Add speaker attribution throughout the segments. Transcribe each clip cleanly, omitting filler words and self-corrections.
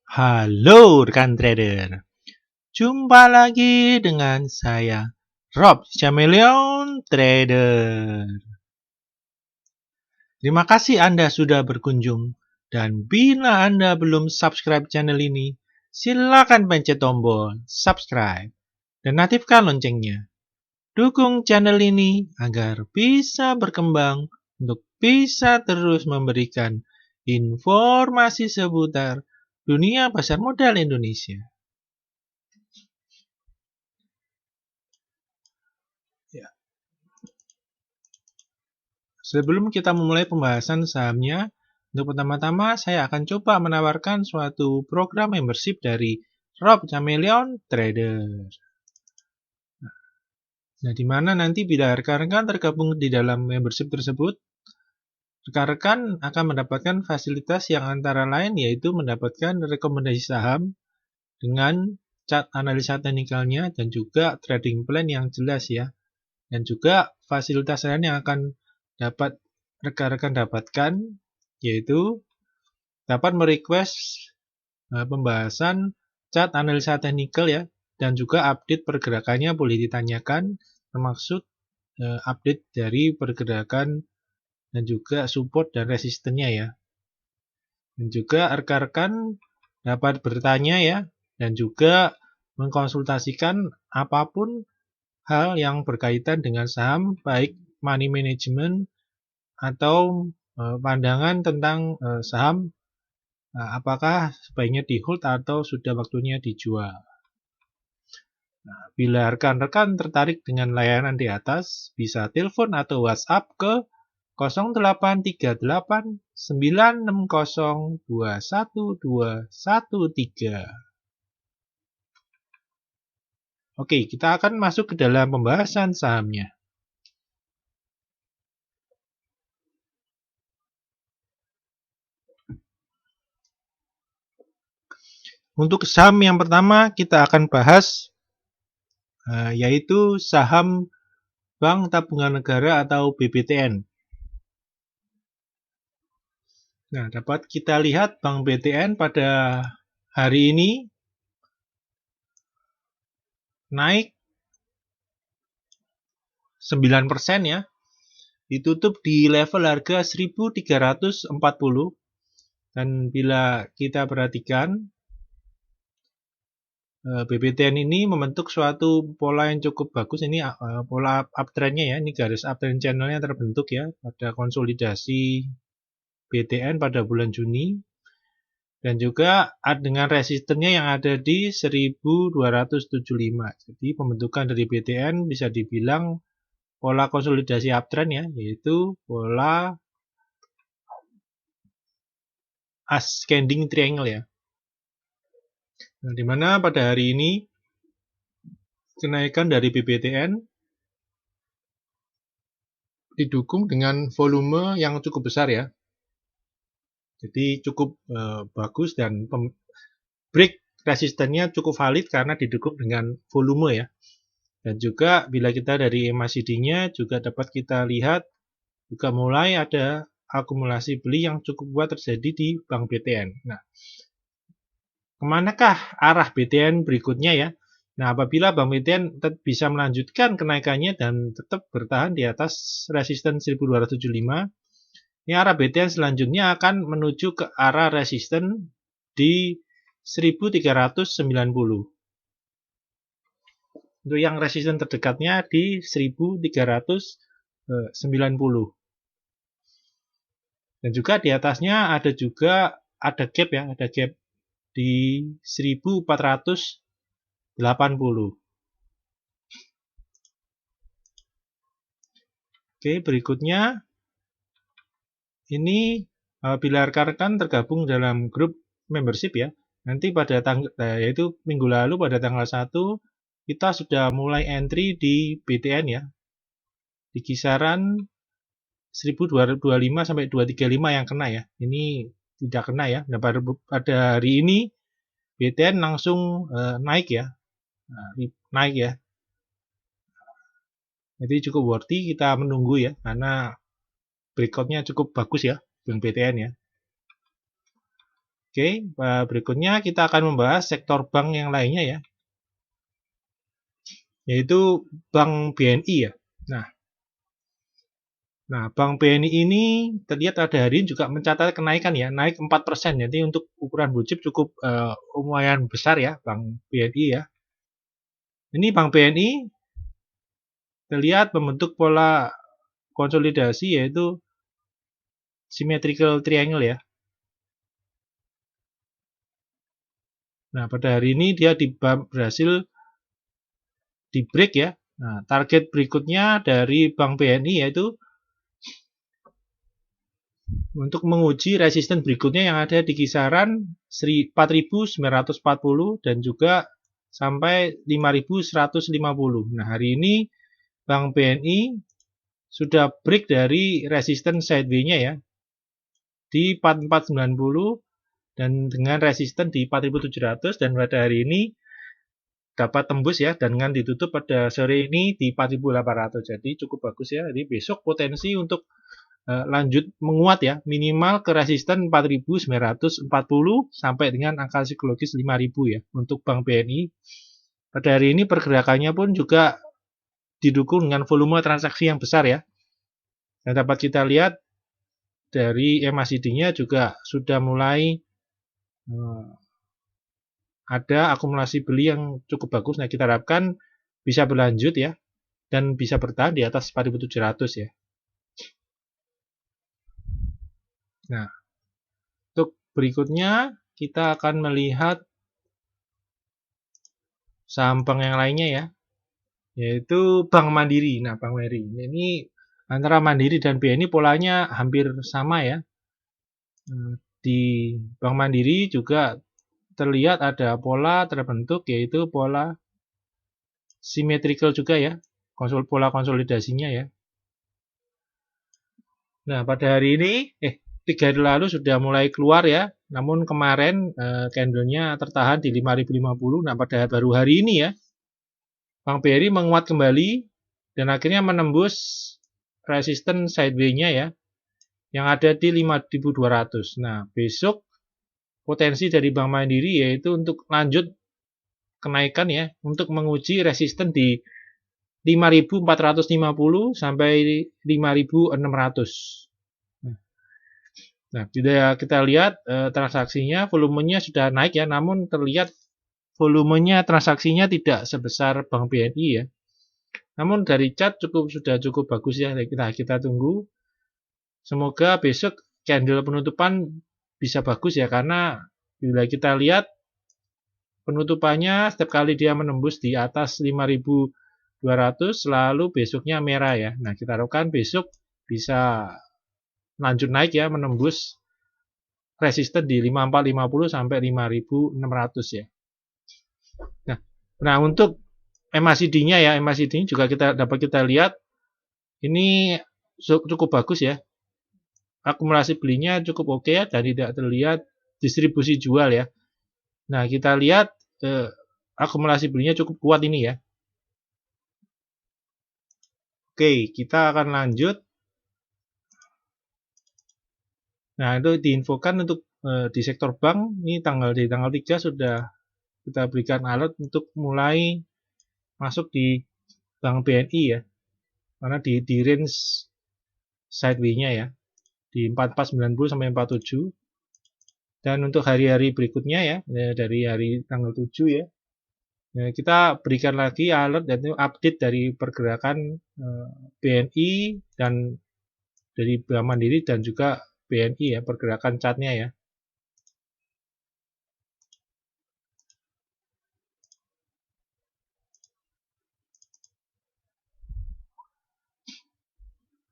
Speaker 1: Halo rekan trader, jumpa lagi dengan saya Rob Chameleon Trader. Terima kasih Anda sudah berkunjung, dan bila Anda belum subscribe channel ini, silakan pencet tombol subscribe dan aktifkan loncengnya. Dukung channel ini agar bisa berkembang untuk bisa terus memberikan informasi seputar dunia pasar modal Indonesia. Sebelum kita memulai pembahasan sahamnya, untuk pertama-tama saya akan coba menawarkan suatu program membership dari Rob Chameleon Trader. Nah, di mana nanti bila rekan-rekan tergabung di dalam membership tersebut, rekan-rekan akan mendapatkan fasilitas yang antara lain yaitu mendapatkan rekomendasi saham dengan chart analisa teknikalnya dan juga trading plan yang jelas ya. Dan juga fasilitas lain yang akan dapat rekan-rekan dapatkan yaitu dapat merequest pembahasan chart analisa teknikal ya, dan juga update pergerakannya boleh ditanyakan, termasuk update dari pergerakan dan juga support dan resistennya ya. Dan juga rekan-rekan dapat bertanya ya, dan juga mengkonsultasikan apapun hal yang berkaitan dengan saham, baik money management atau pandangan tentang saham, apakah sebaiknya di hold atau sudah waktunya dijual. Nah, bila rekan-rekan tertarik dengan layanan di atas, bisa telepon atau WhatsApp ke 0838 960 21213. Oke, kita akan masuk ke dalam pembahasan sahamnya. Untuk saham yang pertama kita akan bahas yaitu saham Bank Tabungan Negara atau BBTN. Nah, dapat kita lihat Bank BTN pada hari ini naik 9% ya. Ditutup di level harga 1.340. Dan bila kita perhatikan, BBTN ini membentuk suatu pola yang cukup bagus. Ini pola uptrendnya ya, ini garis uptrend channelnya terbentuk ya pada konsolidasi BTN pada bulan Juni. Dan juga dengan resistennya yang ada di 1275. Jadi pembentukan dari BTN bisa dibilang pola konsolidasi uptrend ya, yaitu pola ascending triangle ya. Nah, di mana pada hari ini kenaikan dari BBTN didukung dengan volume yang cukup besar ya. Jadi cukup bagus dan break resistennya cukup valid karena didukung dengan volume ya. Dan juga bila kita dari MACD-nya juga dapat kita lihat juga mulai ada akumulasi beli yang cukup kuat terjadi di Bank BTN. Nah, kemanakah arah BTN berikutnya ya? Nah, apabila Bank BTN bisa melanjutkan kenaikannya dan tetap bertahan di atas resisten 1275, ini arah BTN selanjutnya akan menuju ke arah resisten di 1390. Untuk yang resisten terdekatnya di 1390. Dan juga di atasnya ada juga gap ya, ada gap di 1480. Oke, berikutnya ini bila rekan-rekan tergabung dalam grup membership ya, nanti pada yaitu minggu lalu pada tanggal 1 kita sudah mulai entry di BTN ya, di kisaran 1225 sampai 235 yang kena ya. Ini tidak kena ya. Nah, pada hari ini BTN langsung naik ya. Naik ya. Jadi cukup worthy kita menunggu ya, karena breakoutnya cukup bagus ya, Bank BTN ya. Oke, berikutnya kita akan membahas sektor bank yang lainnya ya, yaitu Bank BNI ya. Nah, Bank BNI ini terlihat pada hari ini juga mencatat kenaikan ya, naik 4%. Jadi untuk ukuran blue chip cukup lumayan besar ya, Bank BNI ya. Ini Bank BNI terlihat membentuk pola konsolidasi yaitu symmetrical triangle ya. Nah, pada hari ini dia berhasil di break ya. Nah, target berikutnya dari Bank BNI yaitu untuk menguji resisten berikutnya yang ada di kisaran 4.940 dan juga sampai 5.150. Nah, hari ini Bank BNI sudah break dari resisten sideways-nya ya di 4.490 dan dengan resisten di 4.700 dan pada hari ini dapat tembus ya dengan ditutup pada sore ini di 4.800. Jadi cukup bagus ya. Jadi besok potensi untuk lanjut menguat ya, minimal ke resisten 4.940 sampai dengan angka psikologis 5.000 ya untuk Bank BNI. Pada hari ini pergerakannya pun juga didukung dengan volume transaksi yang besar ya. Dan dapat kita lihat dari MACD-nya juga sudah mulai ada akumulasi beli yang cukup bagus. Nah, kita harapkan bisa berlanjut ya dan bisa bertahan di atas 4.700 ya. Nah, untuk berikutnya kita akan melihat saham bank yang lainnya ya, yaitu Bank Mandiri. Nah, Bank Mandiri ini antara Mandiri dan BNI polanya hampir sama ya. Di Bank Mandiri juga terlihat ada pola terbentuk yaitu pola symmetrical juga ya, pola konsolidasinya ya. Nah, pada hari ini 3 hari lalu sudah mulai keluar ya. Namun kemarin candlenya tertahan di 5.050. Nah, pada baru hari ini ya, Bank BRI menguat kembali dan akhirnya menembus resisten sideways-nya ya, yang ada di 5.200. Nah, besok potensi dari Bank Mandiri yaitu untuk lanjut kenaikan ya, untuk menguji resisten di 5.450 sampai 5.600. Nah, kita lihat transaksinya, volumenya sudah naik ya, namun terlihat volumenya transaksinya tidak sebesar Bank BNI ya. Namun dari chart sudah cukup bagus ya. Kita tunggu. Semoga besok candle penutupan bisa bagus ya, karena bila kita lihat penutupannya setiap kali dia menembus di atas 5.200 lalu besoknya merah ya. Nah, kita harapkan besok bisa lanjut naik ya, menembus resisten di 5.450 sampai 5.600 ya. Nah, untuk MACD-nya ya, MACD juga dapat kita lihat ini cukup bagus ya. Akumulasi belinya cukup oke ya, dan tidak terlihat distribusi jual ya. Nah, kita lihat akumulasi belinya cukup kuat ini ya. Oke, kita akan lanjut. Nah, itu diinfokan untuk di sektor bank, ini di tanggal 3 sudah kita berikan alert untuk mulai masuk di Bank BNI ya. Karena di range sideways-nya ya, di 4490 sampai 47. Dan untuk hari-hari berikutnya ya, dari hari tanggal 7 ya, kita berikan lagi alert dan update dari pergerakan BNI dan dari Bank Mandiri dan juga BNI ya, pergerakan chartnya ya.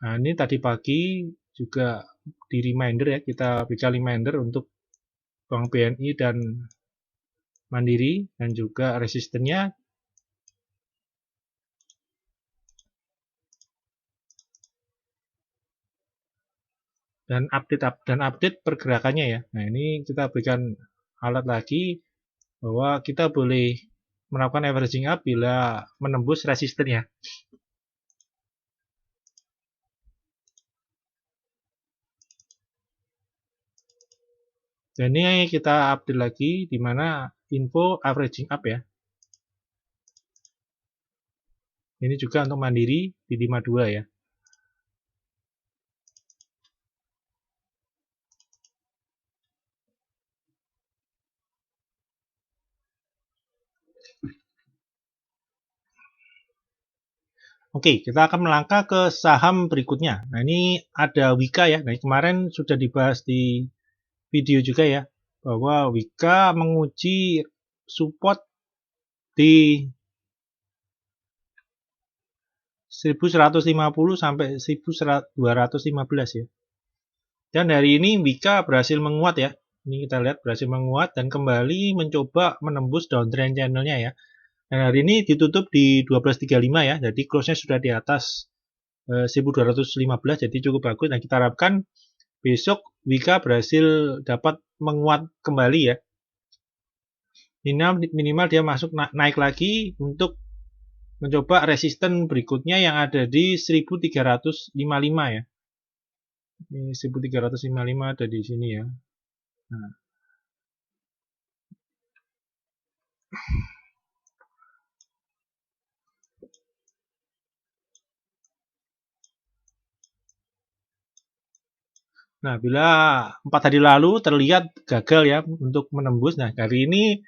Speaker 1: Nah, ini tadi pagi juga di reminder ya, kita berikan reminder untuk Bank BNI dan Mandiri dan juga resistennya. Dan update pergerakannya ya. Nah, ini kita berikan alert lagi bahwa kita boleh melakukan averaging up bila menembus resisten ya. Dan ini kita update lagi di mana info averaging up ya. Ini juga untuk mandiri di 52 ya. Oke, kita akan melangkah ke saham berikutnya. Nah, ini ada Wika ya. Nah, kemarin sudah dibahas di video juga ya, bahwa Wika menguji support di 1150 sampai 1215 ya. Dan hari ini Wika berhasil menguat ya. Ini kita lihat berhasil menguat dan kembali mencoba menembus downtrend channelnya ya. Dan hari ini ditutup di 1235 ya. Jadi close-nya sudah di atas 1215, jadi cukup bagus. Nah, kita harapkan besok Wika berhasil dapat menguat kembali ya. Minimal dia masuk naik lagi untuk mencoba resisten berikutnya yang ada di 1355 ya. Ini 1355 ada di sini ya. Nah, bila 4 hari lalu terlihat gagal ya untuk menembus. Nah, hari ini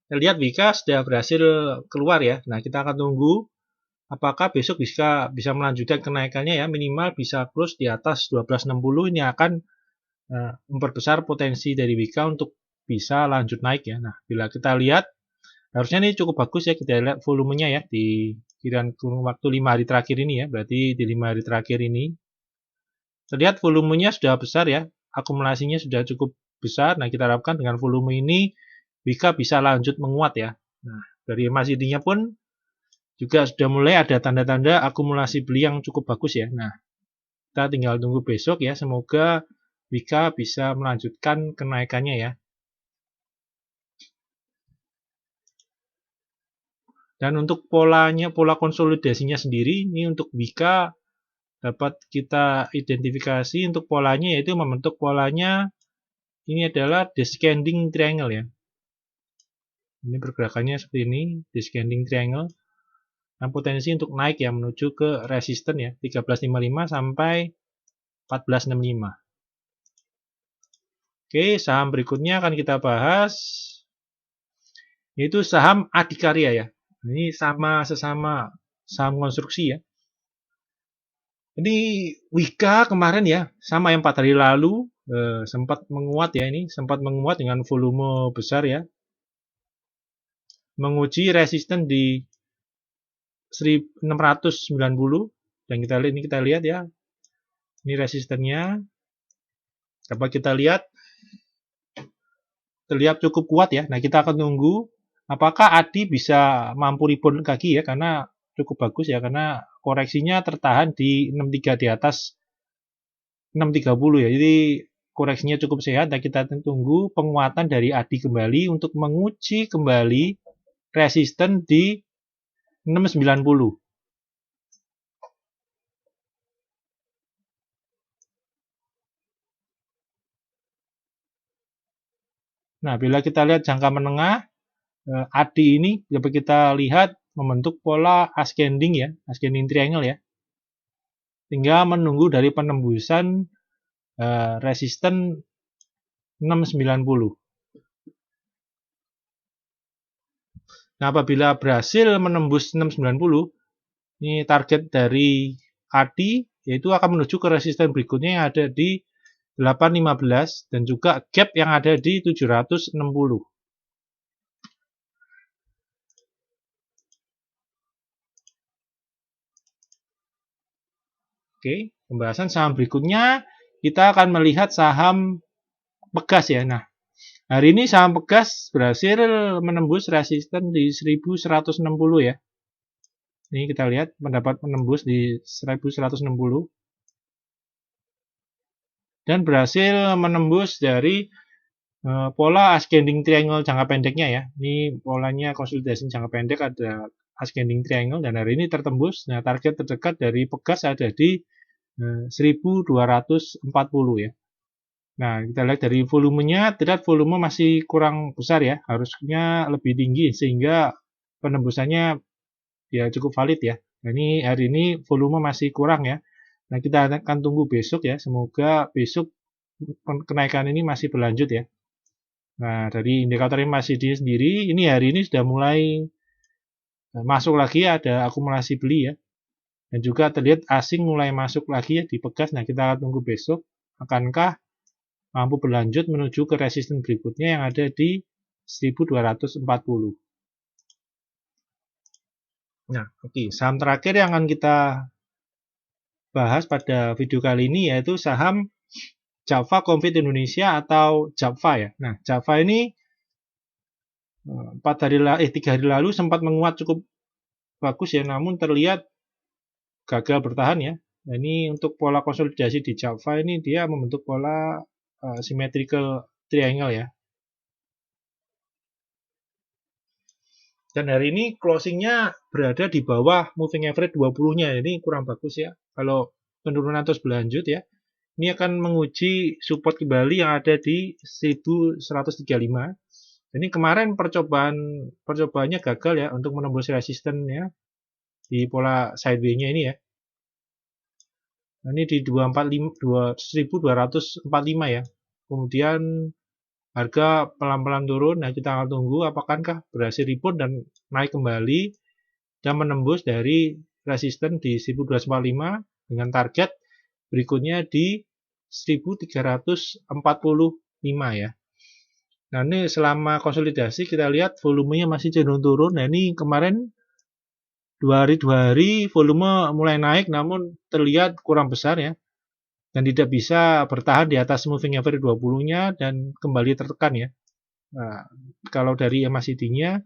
Speaker 1: terlihat Wika sudah berhasil keluar ya. Nah, kita akan tunggu apakah besok bisa melanjutkan kenaikannya ya, minimal bisa close di atas 1260. Ini akan memperbesar potensi dari Wika untuk bisa lanjut naik ya. Nah, bila kita lihat harusnya ini cukup bagus ya, kita lihat volumenya ya di kurun waktu 5 hari terakhir ini ya. Berarti di 5 hari terakhir ini terlihat volumenya sudah besar ya, akumulasinya sudah cukup besar. Nah, kita harapkan dengan volume ini Wika bisa lanjut menguat ya. Nah, dari MACD-nya pun juga sudah mulai ada tanda-tanda akumulasi beli yang cukup bagus ya. Nah, kita tinggal tunggu besok ya, semoga Wika bisa melanjutkan kenaikannya ya. Dan untuk pola konsolidasinya sendiri, ini untuk Wika dapat kita identifikasi untuk polanya, yaitu membentuk polanya ini adalah descending triangle ya. Ini pergerakannya seperti ini, descending triangle. Dan potensi untuk naik ya menuju ke resisten ya, 1355 sampai 1465. Oke, saham berikutnya akan kita bahas yaitu saham Adikarya ya. Ini sesama saham konstruksi ya. Ini Wika kemarin ya, sama yang 4 hari lalu sempat menguat ya, ini sempat menguat dengan volume besar ya. Menguji resisten di 1690 dan kita lihat ya. Ini resistennya. Dapat kita lihat terlihat cukup kuat ya. Nah, kita akan tunggu apakah ADI bisa mampu rebound kaki ya, karena cukup bagus ya, karena koreksinya tertahan di 63 di atas 630 ya. Jadi koreksinya cukup sehat dan kita tunggu penguatan dari ADI kembali untuk menguji kembali resisten di 690. Nah, bila kita lihat jangka menengah, ADI ini dapat kita lihat membentuk pola ascending ya, ascending triangle ya. Tinggal menunggu dari penembusan resisten 690. Nah, apabila berhasil menembus 690, ini target dari ADI yaitu akan menuju ke resisten berikutnya yang ada di 815 dan juga gap yang ada di 760. Oke, pembahasan saham berikutnya kita akan melihat saham Pegas ya. Nah, hari ini saham Pegas berhasil menembus resisten di 1160 ya. Ini kita lihat mendapat menembus di 1160 dan berhasil menembus dari pola ascending triangle jangka pendeknya ya. Ini polanya konsolidasi jangka pendek, ada ascending triangle dan hari ini tertembus. Nah, target terdekat dari Pegas ada di 1240 ya. Nah, kita lihat dari volumenya, terlihat volume masih kurang besar ya, harusnya lebih tinggi sehingga penembusannya ya cukup valid ya. Nah, ini hari ini volume masih kurang ya. Nah, kita akan tunggu besok ya, semoga besok kenaikan ini masih berlanjut ya. Nah, dari indikator MACD sendiri, ini hari ini sudah mulai masuk lagi ada akumulasi beli ya. Dan juga terlihat asing mulai masuk lagi ya di pegas. Nah, kita akan tunggu besok akankah mampu berlanjut menuju ke resisten berikutnya yang ada di 1240. Nah, oke. Saham terakhir yang akan kita bahas pada video kali ini yaitu saham Java Confit Indonesia atau Java ya. Nah, Java ini 3 hari lalu sempat menguat cukup bagus ya, namun terlihat gagal bertahan ya. Nah, ini untuk pola konsolidasi di Java ini dia membentuk pola symmetrical triangle ya. Dan hari ini closingnya berada di bawah moving average 20-nya. Ini kurang bagus ya. Kalau penurunan terus berlanjut ya, ini akan menguji support kembali yang ada di 1135. Ini kemarin percobaannya gagal ya untuk menembus resistennya di pola sideways-nya ini ya. Nah, ini di 1245 ya. Kemudian harga pelan-pelan turun. Nah, kita akan tunggu apakah berhasil rebound dan naik kembali dan menembus dari resisten di 1245 dengan target berikutnya di 1345 ya. Nah, ini selama konsolidasi kita lihat volumenya masih cenderung turun. Nah, ini kemarin 2 hari volume mulai naik namun terlihat kurang besar ya. Dan tidak bisa bertahan di atas moving average 20-nya dan kembali tertekan ya. Nah, kalau dari MACD-nya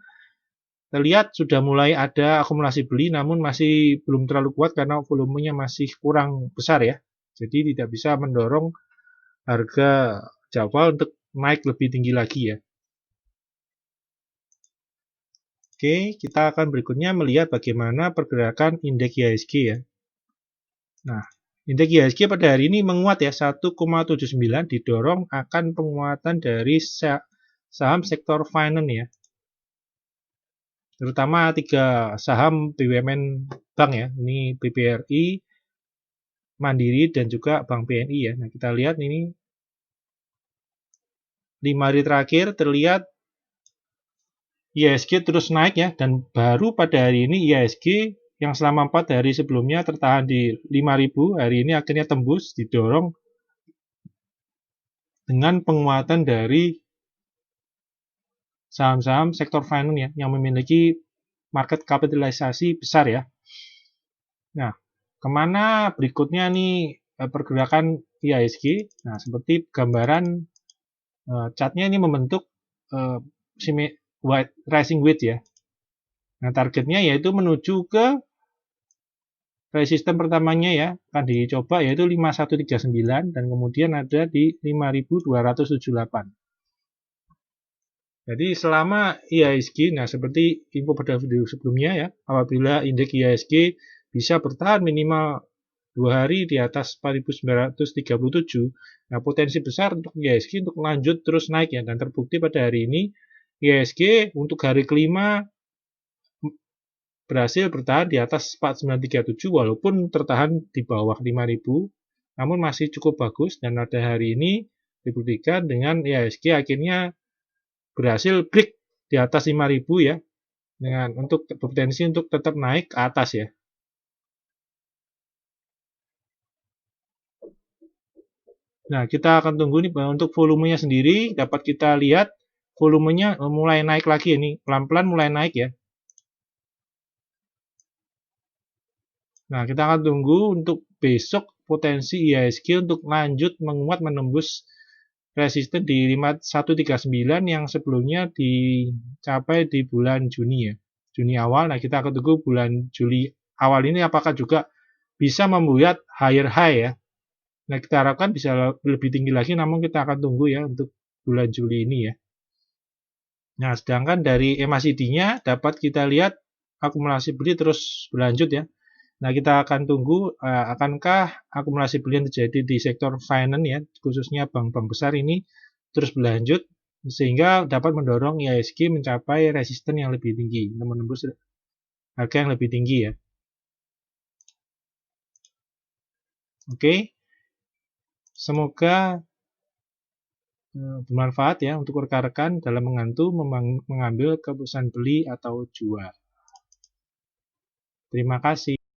Speaker 1: terlihat sudah mulai ada akumulasi beli namun masih belum terlalu kuat karena volumenya masih kurang besar ya. Jadi tidak bisa mendorong harga Java untuk naik lebih tinggi lagi ya. Oke, kita akan berikutnya melihat bagaimana pergerakan indeks IHSG ya. Nah, indeks IHSG pada hari ini menguat ya 1,79 didorong akan penguatan dari saham sektor finance ya. Terutama 3 saham BUMN bank ya. Ini BBRI, Mandiri dan juga Bank BNI ya. Nah, kita lihat ini 5 hari terakhir terlihat IHSG terus naik ya dan baru pada hari ini IHSG yang selama 4 hari sebelumnya tertahan di 5.000, hari ini akhirnya tembus didorong dengan penguatan dari saham-saham sektor finance ya yang memiliki market kapitalisasi besar ya. Nah, kemana berikutnya nih pergerakan IHSG? Nah, seperti gambaran chartnya ini membentuk rising wedge ya. Nah, targetnya yaitu menuju ke resisten pertamanya ya akan dicoba yaitu 5139 dan kemudian ada di 5278. Jadi selama IHSG, nah seperti info pada video sebelumnya ya, apabila indeks IHSG bisa bertahan minimal 2 hari di atas 4937, nah potensi besar untuk IHSG untuk lanjut terus naik ya, dan terbukti pada hari ini IHSG untuk hari kelima berhasil bertahan di atas 4937 walaupun tertahan di bawah 5000, namun masih cukup bagus dan pada hari ini dibuktikan dengan IHSG akhirnya berhasil break di atas 5000 ya, dengan untuk berpotensi untuk tetap naik ke atas ya. Nah, kita akan tunggu nih untuk volumenya sendiri dapat kita lihat volumenya mulai naik lagi ini, pelan-pelan mulai naik ya. Nah, kita akan tunggu untuk besok potensi IHSG untuk lanjut menguat menembus resisten di 5139 yang sebelumnya dicapai di bulan Juni ya. Juni awal. Nah, kita akan tunggu bulan Juli awal ini apakah juga bisa membuat higher high ya. Nah, kita harapkan bisa lebih tinggi lagi namun kita akan tunggu ya untuk bulan Juli ini ya. Nah, sedangkan dari MACD-nya dapat kita lihat akumulasi beli terus berlanjut ya. Nah, kita akan tunggu akankah akumulasi beli yang terjadi di sektor finance ya, khususnya bank-bank besar ini terus berlanjut sehingga dapat mendorong IHSG mencapai resisten yang lebih tinggi, menembus harga yang lebih tinggi ya. Oke, semoga bermanfaat ya untuk rekan-rekan dalam mengambil keputusan beli atau jual. Terima kasih.